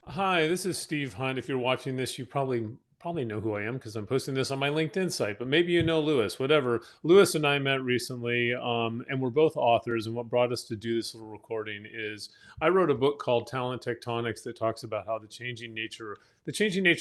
Hi, this is Steve Hunt. If you're watching this, you probably know who I am because I'm posting this on my LinkedIn site. But maybe you know Lewis, whatever. Lewis and I met recently, and we're both authors. And what brought us to do this little recording is I wrote a book called Talent Tectonics that talks about how the changing nature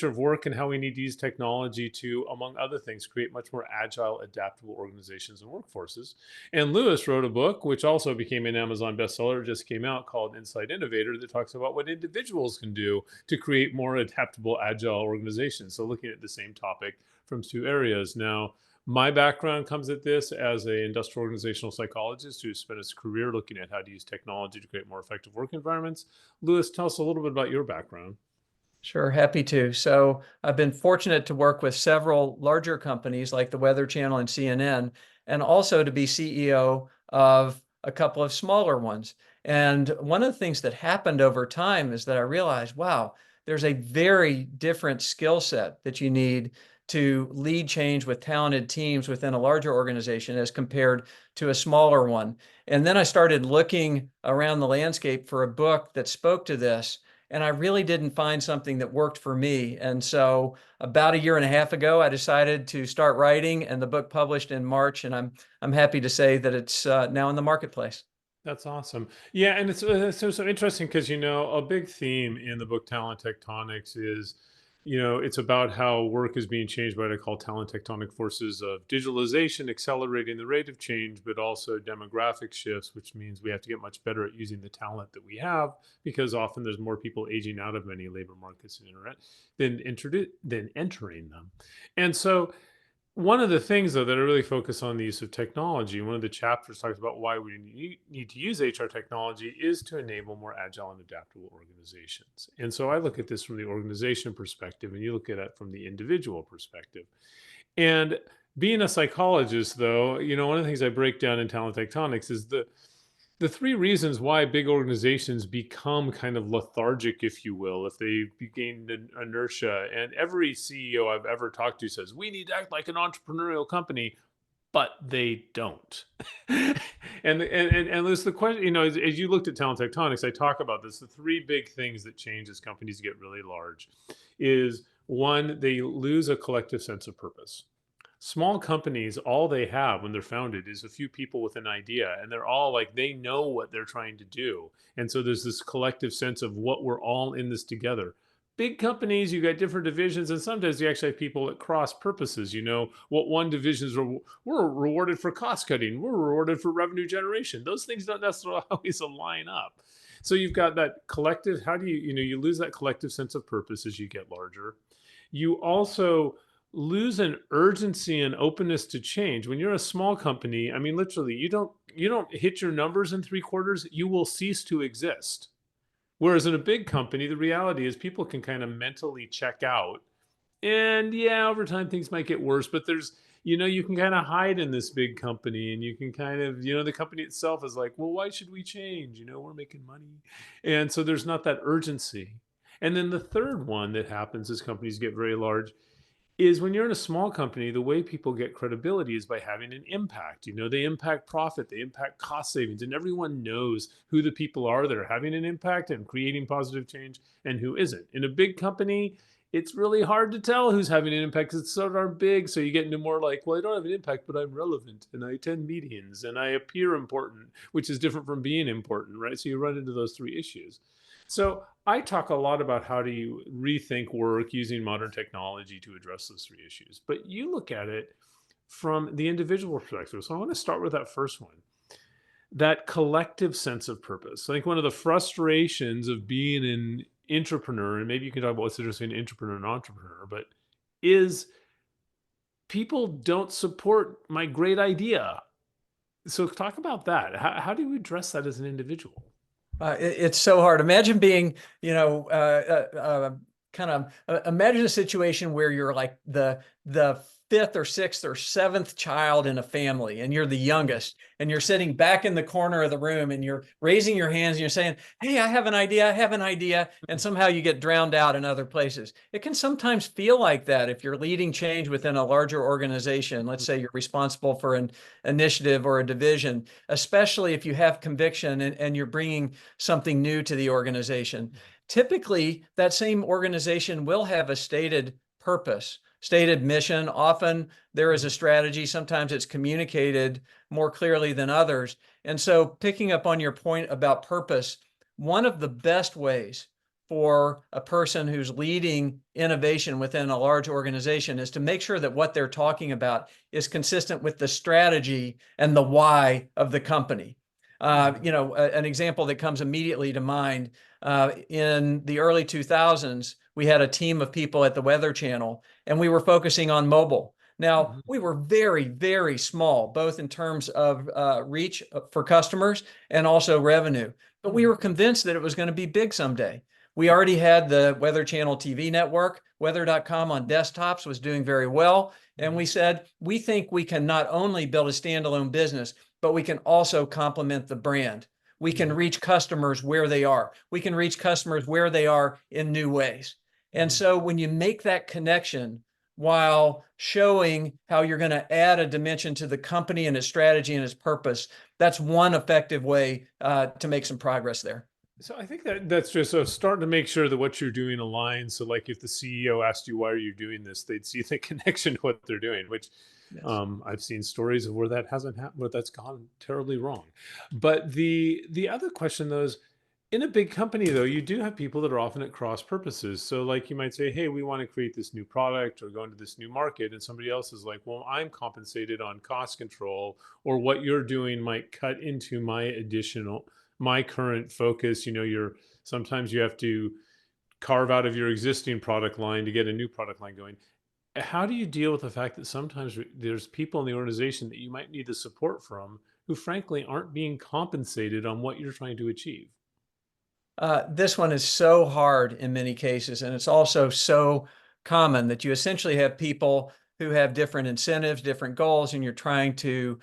of work, and how we need to use technology to, among other things, create much more agile, adaptable organizations and workforces. And Lewis wrote a book, which also became an Amazon bestseller. It just came out, called Inside Innovator, that talks about what individuals can do to create more adaptable, agile organizations. So, looking at the same topic from two areas. Now, my background comes at this as an industrial organizational psychologist who spent his career looking at how to use technology to create more effective work environments. Lewis, tell us a little bit about your background. Sure, happy to. So I've been fortunate to work with several larger companies like the Weather Channel and CNN, and also to be CEO of a couple of smaller ones. And one of the things that happened over time is that I realized, wow, there's a very different skill set that you need to lead change with talented teams within a larger organization as compared to a smaller one. And then I started looking around the landscape for a book that spoke to this, and I really didn't find something that worked for me. And so about a year and a half ago, I decided to start writing, and the book published in March, and I'm happy to say that it's now in the marketplace. That's awesome. Yeah, and it's so interesting because a big theme in the book Talent Tectonics is, it's about how work is being changed by what I call talent tectonic forces of digitalization, accelerating the rate of change, but also demographic shifts, which means we have to get much better at using the talent that we have, because often there's more people aging out of many labor markets than entering them, and so one of the things, though, that I really focus on the use of technology, one of the chapters talks about why we need to use HR technology, is to enable more agile and adaptable organizations. And so I look at this from the organization perspective, and you look at it from the individual perspective. And being a psychologist, though, one of the things I break down in talent tectonics is the three reasons why big organizations become kind of lethargic, if you will, if they gain inertia. And every CEO I've ever talked to says, we need to act like an entrepreneurial company, but they don't. And there's the question, as you looked at talent tectonics, I talk about this. The three big things that change as companies get really large is one, they lose a collective sense of purpose. Small companies, all they have when they're founded is a few people with an idea, and they're all like, they know what they're trying to do. And so there's this collective sense of what, we're all in this together. Big companies, you got different divisions, and sometimes you actually have people at cross purposes. What one division is, we're rewarded for cost cutting, we're rewarded for revenue generation. Those things don't necessarily always align up. So you've got that collective. How do you lose that collective sense of purpose as you get larger. You also lose an urgency and openness to change. When you're a small company, I mean, literally, you don't hit your numbers in 3 quarters, you will cease to exist. Whereas in a big company, the reality is people can kind of mentally check out. And yeah, over time things might get worse, but you can kind of hide in this big company, and you can kind of, the company itself is like, well, why should we change? We're making money. And so there's not that urgency. And then the third one that happens as companies get very large is, when you're in a small company, the way people get credibility is by having an impact. They impact profit, they impact cost savings, and everyone knows who the people are that are having an impact and creating positive change and who isn't. In a big company, it's really hard to tell who's having an impact because it's so darn big. So you get into more like, well, I don't have an impact, but I'm relevant and I attend meetings and I appear important, which is different from being important, right? So you run into those three issues. So I talk a lot about how do you rethink work using modern technology to address those three issues. But you look at it from the individual perspective. So I want to start with that first one, that collective sense of purpose. I think one of the frustrations of being an entrepreneur, and maybe you can talk about what's the difference between an entrepreneur and entrepreneur, but is people don't support my great idea. So talk about that. How do you address that as an individual? It's so hard. Imagine being, imagine a situation where you're like the fifth or sixth or seventh child in a family, and you're the youngest, and you're sitting back in the corner of the room, and you're raising your hands, and you're saying, "Hey, I have an idea. I have an idea," and somehow you get drowned out in other places. It can sometimes feel like that if you're leading change within a larger organization. Let's say you're responsible for an initiative or a division, especially if you have conviction and you're bringing something new to the organization. typically that same organization will have a stated purpose, stated mission. Often there is a strategy. Sometimes it's communicated more clearly than others. And so, picking up on your point about purpose, one of the best ways for a person who's leading innovation within a large organization is to make sure that what they're talking about is consistent with the strategy and the why of the company. An example that comes immediately to mind, in the early 2000s, we had a team of people at the Weather Channel, and we were focusing on mobile. Now, we were very, very small, both in terms of reach for customers and also revenue. But we were convinced that it was going to be big someday. We already had the Weather Channel TV network. Weather.com on desktops was doing very well. And we said, we think we can not only build a standalone business, but we can also complement the brand. We can reach customers where they are. We can reach customers where they are in new ways. And so when you make that connection while showing how you're going to add a dimension to the company and its strategy and its purpose, that's one effective way to make some progress there. So I think that that's just a starting to make sure that what you're doing aligns. So, like, if the CEO asked you why are you doing this, they'd see the connection to what they're doing. Which Yes. I've seen stories of where that hasn't happened, where that's gone terribly wrong. But the other question though is, in a big company though, you do have people that are often at cross purposes. So, like, you might say, "Hey, we want to create this new product or go into this new market," and somebody else is like, "Well, I'm compensated on cost control, or what you're doing might cut into my current focus." You're sometimes you have to carve out of your existing product line to get a new product line going. How do you deal with the fact that sometimes there's people in the organization that you might need the support from who frankly aren't being compensated on what you're trying to achieve? This one is so hard in many cases, and it's also so common that you essentially have people who have different incentives, different goals, and you're trying to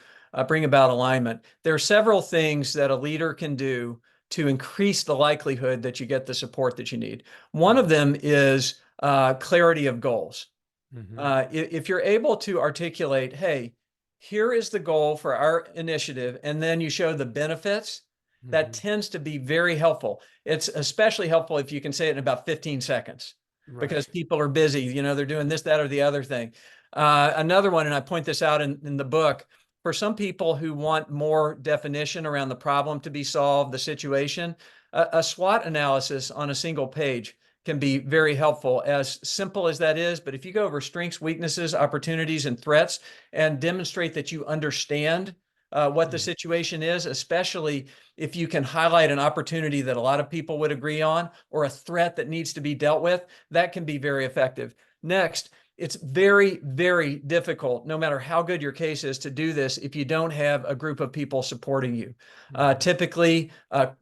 bring about alignment. There are several things that a leader can do to increase the likelihood that you get the support that you need. One of them is clarity of goals. Hmm. If you're able to articulate, hey, here is the goal for our initiative, and then you show the benefits, that Hmm. tends to be very helpful. It's especially helpful if you can say it in about 15 seconds because Right. people are busy, they're doing this, that, or the other thing. Another one, and I point this out in the book, for some people who want more definition around the problem to be solved, the situation, a SWOT analysis on a single page can be very helpful, as simple as that is. But if you go over strengths, weaknesses, opportunities, and threats and demonstrate that you understand what the Mm. situation is, especially if you can highlight an opportunity that a lot of people would agree on or a threat that needs to be dealt with, that can be very effective. Next, it's very, very difficult, no matter how good your case is, to do this if you don't have a group of people supporting you. Mhm. Typically,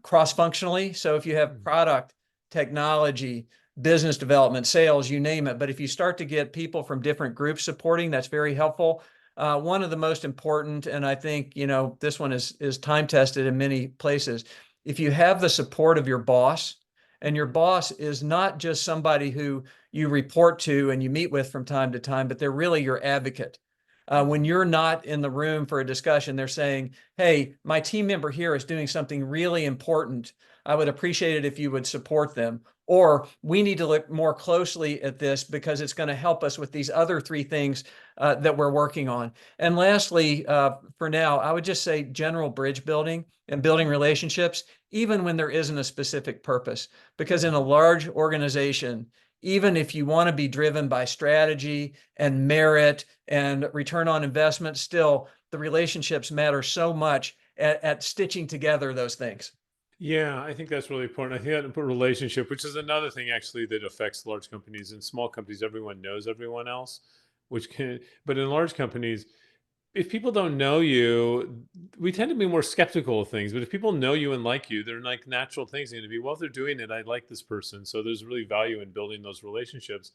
cross-functionally. So if you have Mhm. product, technology, business development, sales, you name it. But if you start to get people from different groups supporting, that's very helpful. One of the most important, and I think this one is time tested in many places. If you have the support of your boss, and your Mhm. boss is not just somebody who you report to and you meet with from time to time, but they're really your advocate. When Mhm. you're not in the room for a discussion, they're saying, "Hey, my team member here is doing something really important. I would appreciate it if you would support them." Or, "We need to look more closely at this because it's going to help us with these other three things that we're working on." And lastly, for now, I would just say general bridge building and building relationships, even when there isn't a specific purpose. Because in a Mhm. large organization, even if you want to be driven by strategy and merit and return on investment, still the relationships matter so much at stitching together those things. Yeah, I think that's really important. I think that important relationship, which is another thing actually that affects large companies. In small companies, everyone knows everyone else, which can, but in large companies, if people don't know you, we tend to be more skeptical of things. But if people know you and like you, they're like natural things going to be, well, if they're doing it, I like this person. So there's really value in building those relationships.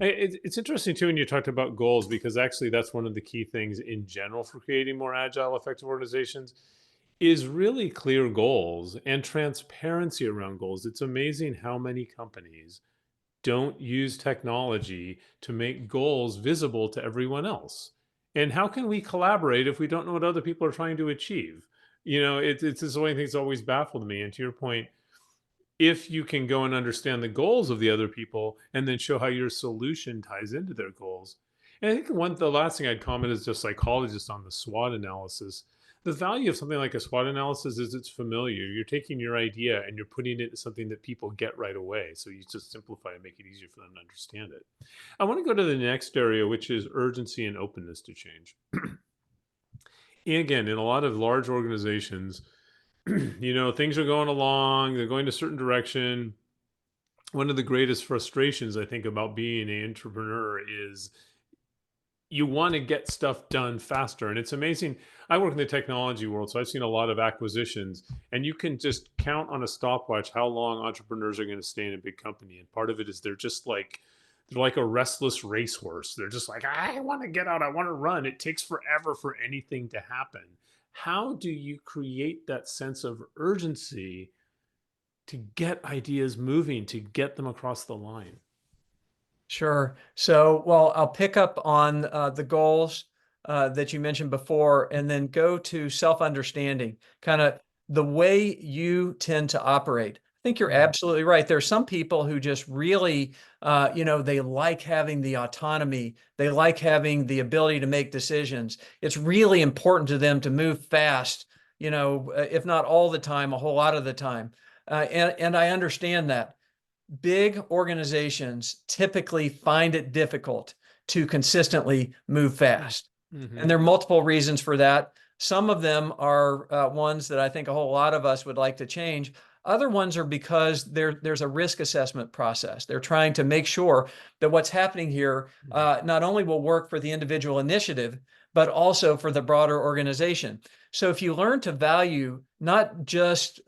It's interesting too when you talked about goals, because actually that's one of the key things in general for creating more agile, effective organizations is really clear goals and transparency around goals. It's amazing how many companies don't use technology to make goals visible to everyone else. And how can we collaborate if we don't know what other people are trying to achieve? It's this one thing that's always baffled me. And to your point, if you can go and understand the goals of the other people and then show how your solution ties into their goals. And I think the last thing I'd comment is just psychologists on the SWOT analysis. The value of something like a SWOT analysis is it's familiar. You're taking your idea and you're putting it into something that people get right away. So you just simplify and make it easier for them to understand it. I want to go to the next area, which is urgency and openness to change. And again, in a lot of large organizations, things are going along, they're going a certain direction. One of the greatest frustrations I think about being an entrepreneur is you want to get stuff done faster. And it's amazing. I work in the technology world, so I've seen a lot of acquisitions, and you can just count on a stopwatch how long entrepreneurs are going to stay in a big company. And part of it is they're like a restless racehorse. They're just like, I want to get out, I want to run. It takes forever for anything to happen. How do you create that sense of urgency to get ideas moving, to get them across the line? Sure. So, well, I'll pick up on the goals that you mentioned before, and then go to self-understanding, kind of the way you tend to operate. I think you're Mhm. absolutely right. There are some people who just really, they like having the autonomy. They like having the ability to make decisions. It's really important to them to move fast, if not all the time, a whole lot of the time. And I understand that. Big organizations typically find it difficult to consistently move fast. And Mm-hmm. there are multiple reasons for that. Some of them are ones that I think a whole lot of us would like to change. Other ones are because there's a risk assessment process. They're trying to make sure that what's happening here not only will work for the individual initiative, but also for the broader organization. So if you learn to value not just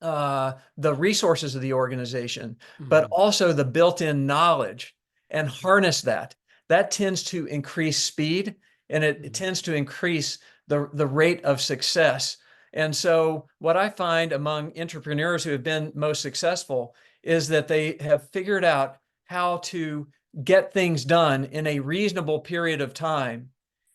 the resources of the organization, but Mm-hmm. also the built-in knowledge, and harness that. That tends to increase speed, and it Mm-hmm. tends to increase the rate of success. And so what I find among entrepreneurs who have been most successful is that they have figured out how to get things done in a reasonable period of time,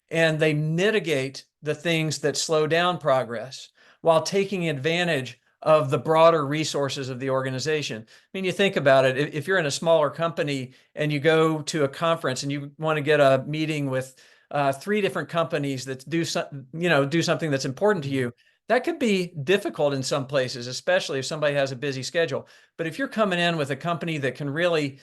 and they mitigate the things that slow down progress while taking advantage of the broader resources of the organization. I mean, you think about it, if you're in a smaller company and you go to a conference and you want to get a meeting with three different companies that do something that's important to Mm-hmm. you, that could be difficult in some places, especially if somebody has a busy schedule. But if you're coming in with a company that can really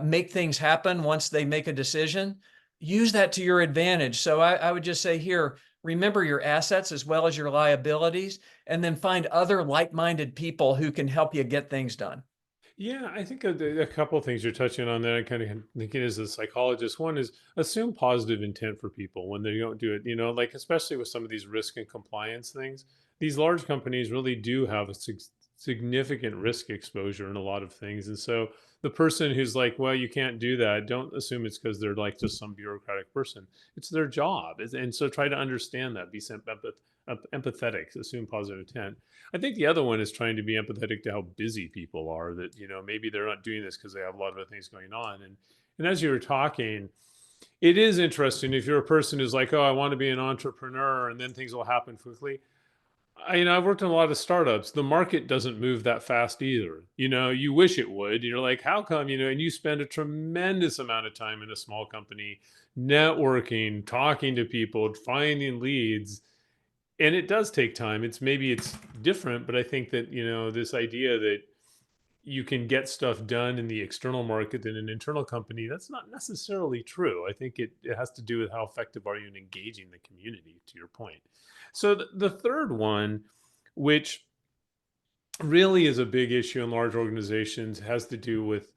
make things happen once they make a decision, use that to your advantage. So I would just say here, remember your assets as well as your liabilities, and then find other like-minded people who can help you get things done. Yeah, I think a couple of things you're touching on there. I kind of thinking as a psychologist. One is assume positive intent for people when they don't do it. Like especially with some of these risk and compliance things, these large companies really do have a significant risk exposure in a lot of things. And so the person who's like, well, you can't do that, don't assume it's because they're like just some bureaucratic person. It's their job. And so try to understand that, be empathetic, assume positive intent. I think the other one is trying to be empathetic to how busy people are, that, maybe they're not doing this because they have a lot of other things going on. And as you were talking, it is interesting if you're a person who's like, oh, I want to be an entrepreneur and then things will happen quickly. I've worked in a lot of startups. The market doesn't move that fast either. You wish it would. You're like, how come, and you spend a tremendous amount of time in a small company networking, talking to people, finding leads, and it does take time. It's different, but I think that, this idea that you can get stuff done in the external market than an internal company, that's not necessarily true. I think it has to do with how effective are you in engaging the community, to your point. So the third one, which really is a big issue in large organizations, has to do with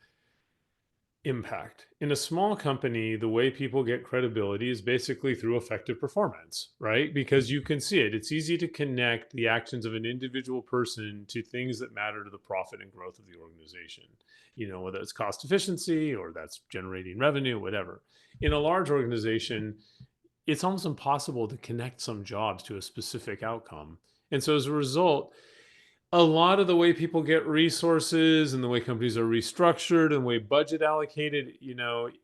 impact. In a small company, the way people get credibility is basically through effective performance, right? Because you can see it. It's easy to connect the actions of an individual person to things that matter to the profit and growth of the organization, whether it's cost efficiency or that's generating revenue, whatever. In a large organization, it's almost impossible to connect some jobs to a specific outcome. And so as a result, a lot of the way people get resources and the way companies are restructured and the way budget allocated,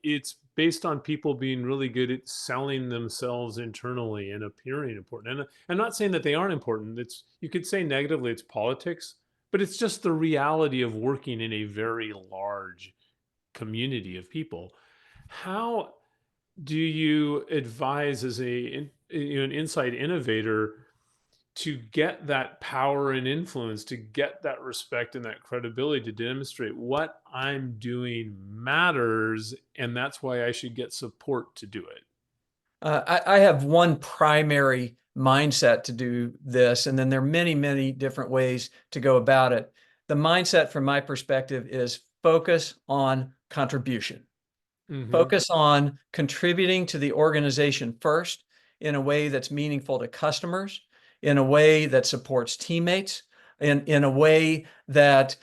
it's based on people being really good at selling themselves internally and appearing important. And I'm not saying that they aren't important. You could say negatively, it's politics, but it's just the reality of working in a very large community of people. How do you advise as an inside innovator to get that power and influence, to get that respect and that credibility to demonstrate what I'm doing matters, and that's why I should get support to do it? I have one primary mindset to do this, and then there are many, many different ways to go about it. The mindset from my perspective is focus on contribution. Mhm. Focus on contributing to the organization first in a way that's meaningful to customers, in a way that supports teammates, in a way that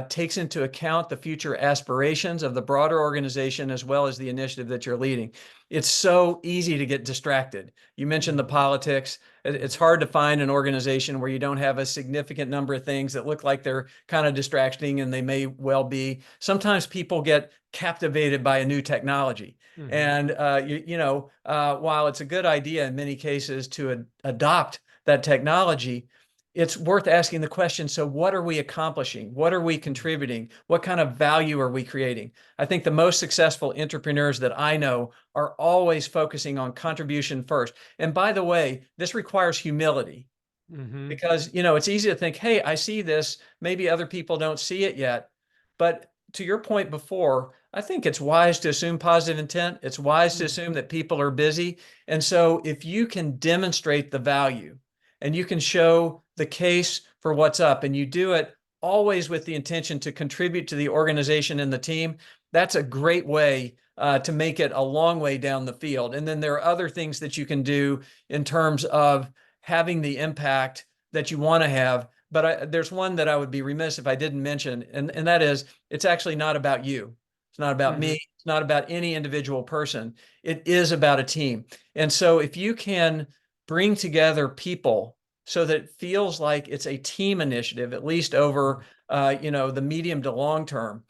takes into account the future aspirations of the broader organization as well as the initiative that you're leading. It's so easy to get distracted. You mentioned the Mhm. politics. It's hard to find an organization where you don't have a significant number of things that look like they're kind of distracting, and they may well be. Sometimes people get captivated by a new technology. Mhm. And while it's a good idea in many cases to adopt that technology, it's worth asking the question, so what are we accomplishing? What are we Mhm. contributing? What kind of value are we creating? I think the most successful entrepreneurs that I know are always focusing on contribution first. And by the way, this requires humility, Mhm. because it's easy to think, hey, I see this, maybe other people don't see it yet. But to your point before, I think it's wise to assume positive intent. It's wise to Mhm. assume that people are busy. And so if you can demonstrate the value and you can show the case for what's up, and you do it always with the intention to contribute to the organization and the team, that's a great way to make it a long way down the field. And then there are other things that you can do in terms of having the impact that you want to have. But there's one that I would be remiss if I didn't mention, and that is, it's actually not about you. It's not about me. Mhm. It's not about any individual person. It is about a team. And so if you can bring together people so that it feels like it's a team initiative, at least over the medium to long term,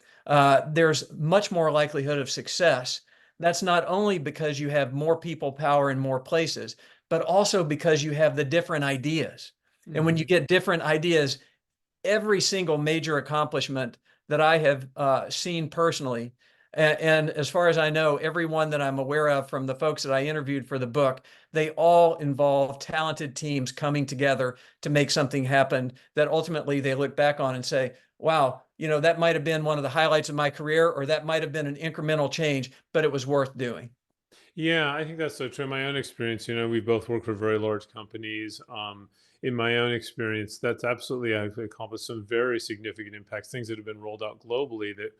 there's much more likelihood of success. That's not only because you have more people power in more places, but also because you have the different ideas. And when you Mhm. get different ideas, every single major accomplishment that I have seen personally, and as far as I know, every one that I'm aware of from the folks that I interviewed for the book, they all involve talented teams coming together to make something happen that ultimately they look back on and say, wow, that might have been one of the highlights of my career, or that might have been an incremental change, but it was worth doing. Yeah, I think that's so true. In my own experience, we both work for very large companies. In my own experience, that's absolutely, I've accomplished some very significant impacts, things that have been rolled out globally that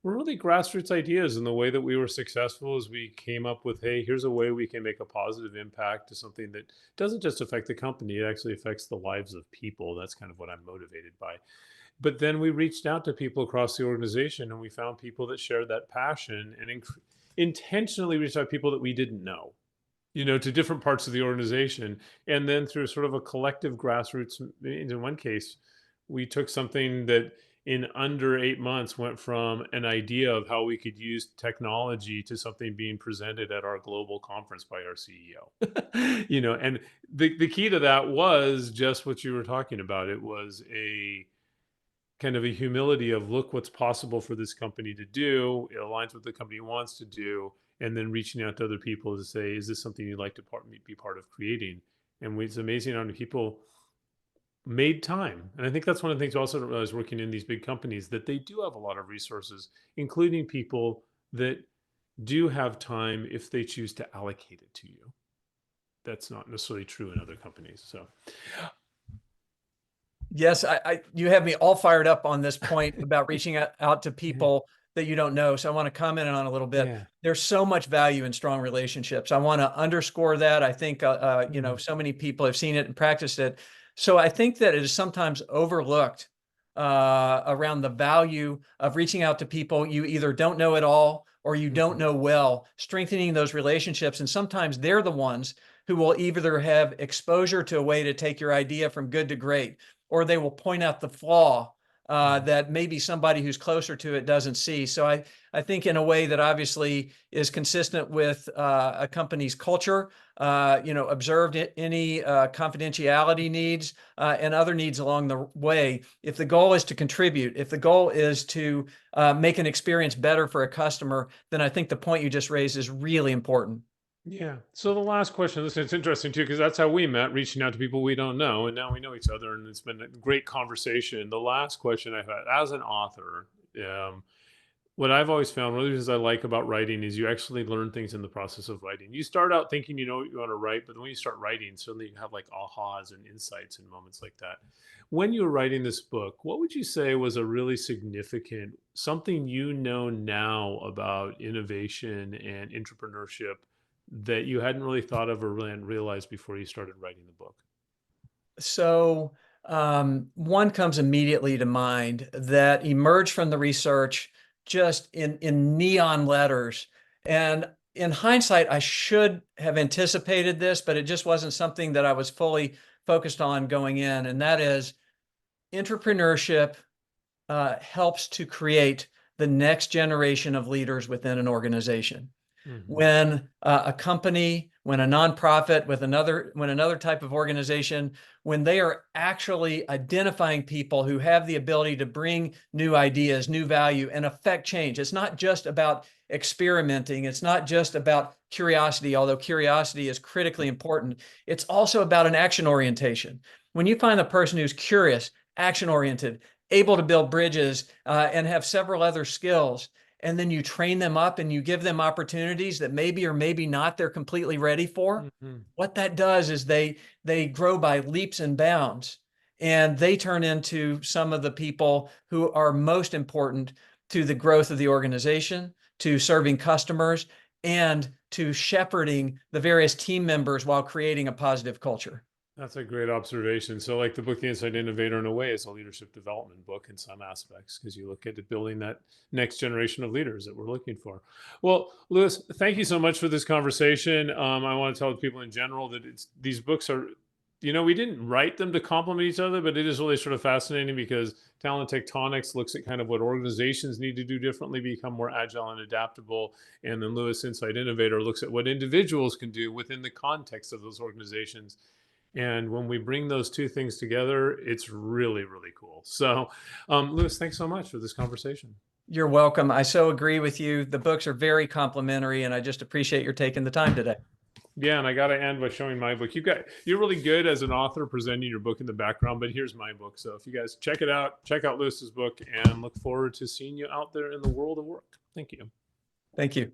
were really grassroots ideas. And the way that we were successful is we came up with, hey, here's a way we can make a positive impact to something that doesn't just affect the company, it actually affects the lives of people. That's kind of what I'm motivated by. But then we reached out to people across the organization and we found people that shared that passion and intentionally reached out to people that we didn't know, to different parts of the organization. And then through sort of a collective grassroots, in one case, we took something that in under 8 months went from an idea of how we could use technology to something being presented at our global conference by our CEO. And the key to that was just what you were talking about. It was a kind of a humility of look what's possible for this company to do. It aligns with what the company wants to do, and then reaching out to other people to say, is this something you'd like to be part of creating? And it's amazing how many people made time. And I think that's one of the things I also realized working in these big companies that they do have a lot of resources, including people that do have time if they choose to allocate it to you. That's not necessarily true in other companies. So, Yes, you have me all fired up on this point about reaching out to yeah, people that you don't know. So I want to comment on it a little bit. yeah. There's so much value in strong relationships. I want to underscore that. I think Mhm. so many people have seen it and practiced it. So I think that it is sometimes overlooked around the value of reaching out to people you either don't know at all or you don't Mhm. know well, strengthening those relationships. And sometimes they're the ones who will either have exposure to a way to take your idea from good to great, or they will point out the flaw that maybe somebody who's closer to it doesn't see. So I think in a way that obviously is consistent with a company's culture, observed any confidentiality needs and other needs along the way. If the goal is to contribute, if the goal is to make an experience better for a customer, then I think the point you just raised is really important. Yeah. So the last question, listen, it's interesting too, because that's how we met, reaching out to people we don't know, and now we know each other, and it's been a great conversation. The last question I've had as an author, um, what I've always found, one of the reasons I like about writing is you actually learn things in the process of writing. You start out thinking you know what you want to write, but when you start writing, suddenly you have like ahas and insights and moments like that. When you were writing this book, what would you say was a really significant something you know now about innovation and entrepreneurship that you hadn't really thought of or really hadn't realized before you started writing the book? So one comes immediately to mind that emerged from the research just in neon letters. And in hindsight, I should have anticipated this, but it just wasn't something that I was fully focused on going in. And that is entrepreneurship helps to create the next generation of leaders within an organization. Hmm. When a company, when a nonprofit, when another type of organization, when they are actually identifying people who have the ability to bring new ideas, new value, and affect change. It's not just about experimenting. It's not just about curiosity, although curiosity is critically important. It's also about an action orientation. When you find the person who's curious, action oriented, able to build bridges, and have several other skills, and then you train them up and you give them opportunities that maybe or maybe not they're completely ready for, Hmm. what that does is they grow by leaps and bounds, and they turn into some of the people who are most important to the growth of the organization, to serving customers, and to shepherding the various team members while creating a positive culture. That's a great observation. So, like the book, The Inside Innovator, in a way, is a leadership development book in some aspects because you look at it building that next generation of leaders that we're looking for. Well, Louis, thank you so much for this conversation. I want to tell people in general that these books are, we didn't write them to complement each other, but it is really sort of fascinating because Talent Tectonics looks at kind of what organizations need to do differently, become more agile and adaptable. And then Louis Inside Innovator looks at what individuals can do within the context of those organizations, and when we bring those two things together, it's really, really cool. So, Louis, thanks so much for this conversation. You're welcome. I so agree with you. The books are very complimentary, and I just appreciate your taking the time today. Yeah, and I got to end by showing my book. You're really good as an author presenting your book in the background, but here's my book. So if you guys check it out, check out Louis's book, and look forward to seeing you out there in the world of work. Thank you. Thank you.